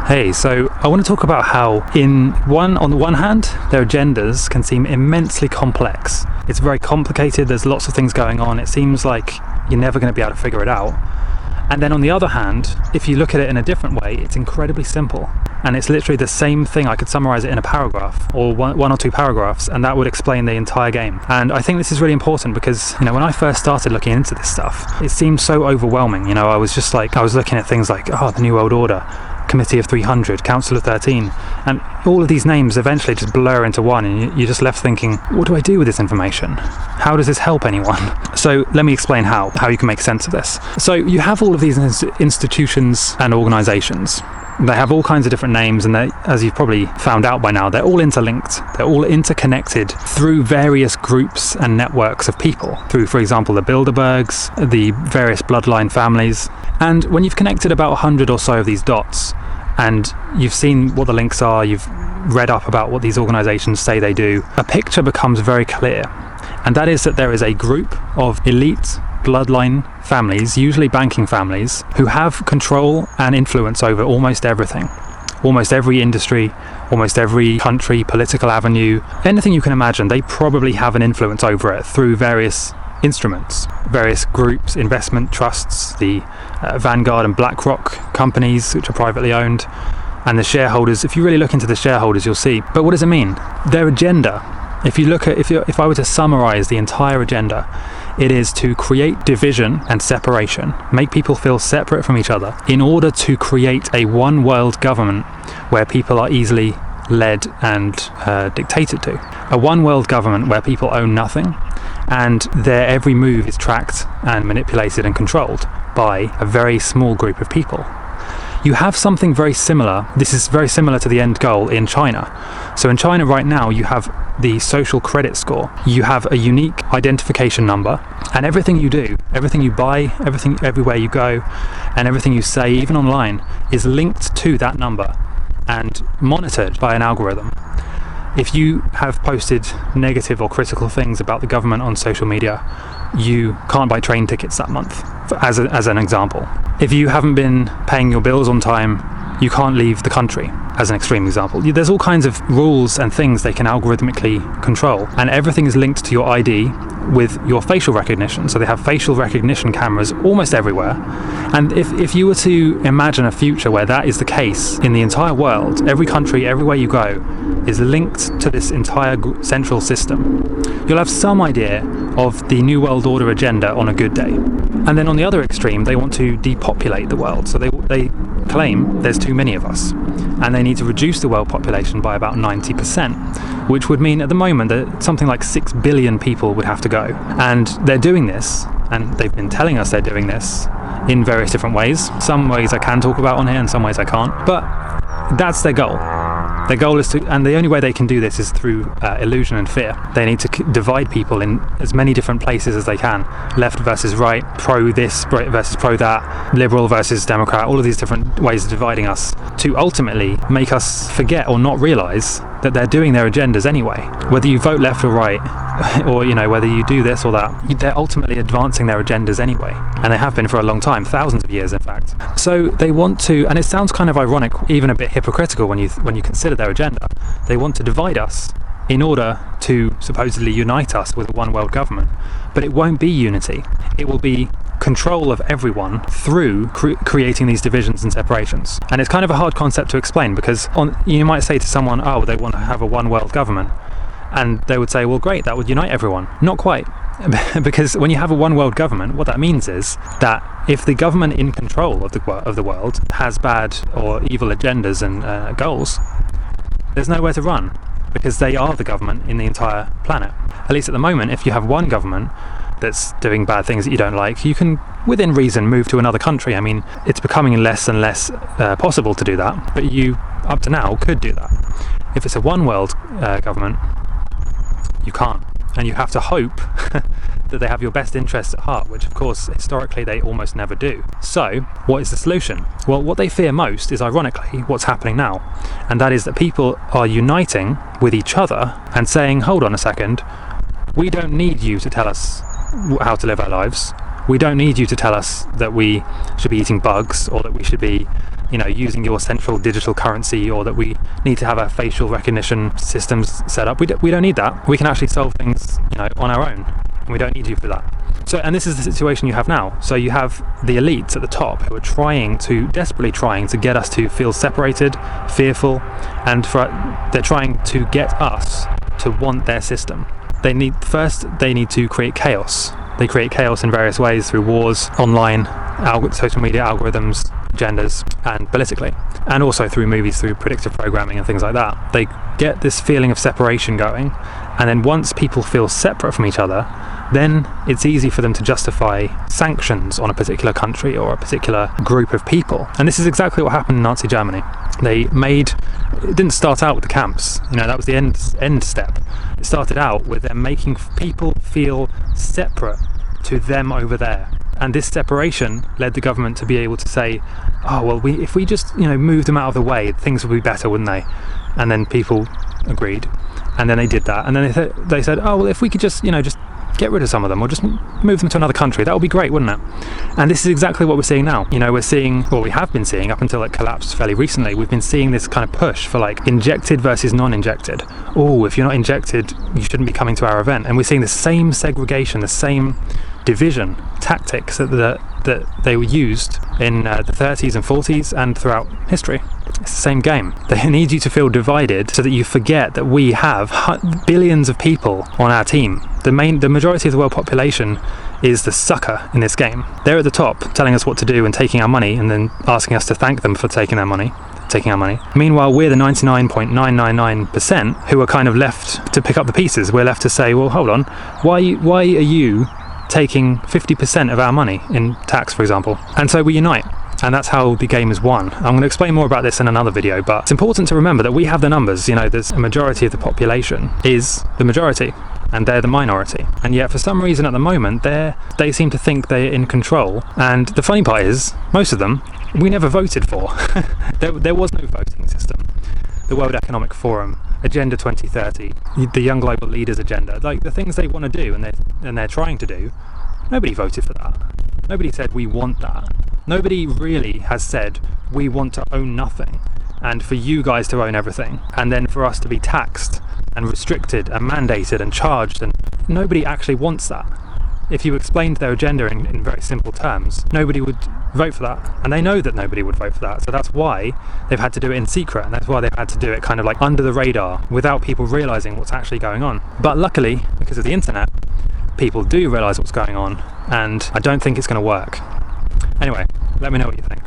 Hey, so I want to talk about how on the one hand, their agendas can seem immensely complex. It's very complicated, there's lots of things going on, it seems like you're never going to be able to figure it out. And then on the other hand, if you look at it in a different way, it's incredibly simple. And it's literally the same thing. I could summarize it in a paragraph or one or two paragraphs, and that would explain the entire game. And I think this is really important because, when I first started looking into this stuff, it seemed so overwhelming. I was looking at things like, the New World Order, Committee of 300, Council of 13, and all of these names eventually just blur into one, and you're just left thinking, what do I do with this information? How does this help anyone? So let me explain how you can make sense of this. So you have all of these institutions and organizations. They have all kinds of different names, and they, as you've probably found out by now, they're all interlinked. They're all interconnected through various groups and networks of people, through, for example, the Bilderbergs, the various bloodline families. And when you've connected about 100 or so of these dots, and you've seen what the links are, you've read up about what these organizations say they do, a picture becomes very clear. And that is that there is a group of elite bloodline families, usually banking families, who have control and influence over almost everything. Almost every industry, almost every country, political avenue, anything you can imagine, they probably have an influence over it through various instruments, various groups, investment trusts, the Vanguard and BlackRock companies, which are privately owned, and the shareholders. If you really look into the shareholders, you'll see. But what does it mean? Their agenda, if I were to summarize the entire agenda, it is to create division and separation, make people feel separate from each other in order to create a one world government where people are easily led and dictated to. A one world government where people own nothing and their every move is tracked and manipulated and controlled by a very small group of people. You have something very similar. This is very similar to the end goal in China. So in China right now, you have the social credit score. You have a unique identification number, and everything you do, everything you buy, everywhere you go, and everything you say, even online, is linked to that number and monitored by an algorithm. If you have posted negative or critical things about the government on social media, you can't buy train tickets that month, as an example. If you haven't been paying your bills on time, you can't leave the country, as an extreme example. There's all kinds of rules and things they can algorithmically control, and everything is linked to your ID with your facial recognition. So they have facial recognition cameras almost everywhere. And if you were to imagine a future where that is the case in the entire world, every country, everywhere you go, is linked to this entire central system, you'll have some idea of the New World Order agenda on a good day. And then on the other extreme, they want to depopulate the world. So they claim there's too many of us, and they need to reduce the world population by about 90%, which would mean at the moment that something like 6 billion people would have to go. And they're doing this, and they've been telling us they're doing this in various different ways. Some ways I can talk about on here, and some ways I can't. But that's their goal. Their goal is to, and the only way they can do this is through illusion and fear. They need to divide people in as many different places as they can. Left versus right, pro this versus pro that, liberal versus Democrat, all of these different ways of dividing us to ultimately make us forget or not realise that they're doing their agendas anyway. Whether you vote left or right, or whether you do this or that, they're ultimately advancing their agendas anyway, and they have been for a long time, thousands of years in fact. So they want to, and it sounds kind of ironic, even a bit hypocritical when you consider their agenda. They want to divide us in order to supposedly unite us with a one world government, but it won't be unity. It will be control of everyone through creating these divisions and separations. And it's kind of a hard concept to explain, because you might say to someone, oh, they want to have a one world government, and they would say, well, great, that would unite everyone. Not quite. Because when you have a one world government, what that means is that if the government in control of the world has bad or evil agendas and goals, there's nowhere to run, because they are the government in the entire planet. At least at the moment, if you have one government that's doing bad things that you don't like, you can, within reason, move to another country. I mean, it's becoming less and less possible to do that, but you, up to now, could do that. If it's a one world government, you can't, and you have to hope that they have your best interests at heart, which of course historically they almost never do. So what is the solution? Well, what they fear most is ironically what's happening now, and that is that people are uniting with each other and saying, hold on a second, we don't need you to tell us how to live our lives. We don't need you to tell us that we should be eating bugs, or that we should be using your central digital currency, or that we need to have our facial recognition systems set up. We don't need that. We can actually solve things, on our own. And we don't need you for that. So, and this is the situation you have now. So you have the elites at the top who are desperately trying to get us to feel separated, fearful, and they're trying to get us to want their system. They need to create chaos. They create chaos in various ways through wars, online, social media algorithms, agendas, and politically. And also through movies, through predictive programming and things like that. They get this feeling of separation going, and then once people feel separate from each other, then it's easy for them to justify sanctions on a particular country or a particular group of people. And this is exactly what happened in Nazi Germany. It didn't start out with the camps, that was the end step. It started out with them making people feel separate to them over there. And this separation led the government to be able to say, oh, well, if we just, moved them out of the way, things would be better, wouldn't they? And then people agreed. And then they did that. And then they said, oh, well, if we could just get rid of some of them, or just move them to another country, that would be great, wouldn't it? And this is exactly what we're seeing now. We have been seeing up until it collapsed fairly recently. We've been seeing this kind of push for injected versus non-injected. Oh, if you're not injected, you shouldn't be coming to our event. And we're seeing the same segregation, the same division tactics that they were used in the 30s and 40s and throughout history. It's the same game. They need you to feel divided so that you forget that we have billions of people on our team. The majority of the world population is the sucker in this game. They're at the top telling us what to do and taking our money, and then asking us to thank them for taking our money. Meanwhile, we're the 99.999% who are kind of left to pick up the pieces. We're left to say, well, hold on, why are you taking 50% of our money in tax, for example? And so we unite. And that's how the game is won. I'm going to explain more about this in another video, but it's important to remember that we have the numbers. There's a majority of the population is the majority, and they're the minority. And yet, for some reason at the moment, they seem to think they're in control. And the funny part is, most of them, we never voted for. There was no voting system. The World Economic Forum, Agenda 2030, the Young Global Leaders Agenda, the things they want to do and they're trying to do, nobody voted for that. Nobody said we want that. Nobody really has said we want to own nothing, and for you guys to own everything, and then for us to be taxed and restricted and mandated and charged, and nobody actually wants that. If you explained their agenda in very simple terms, nobody would vote for that, and they know that nobody would vote for that. So that's why they've had to do it in secret, and that's why they've had to do it kind of under the radar, without people realising what's actually going on. But luckily, because of the internet, people do realise what's going on, and I don't think it's going to work. Anyway, let me know what you think.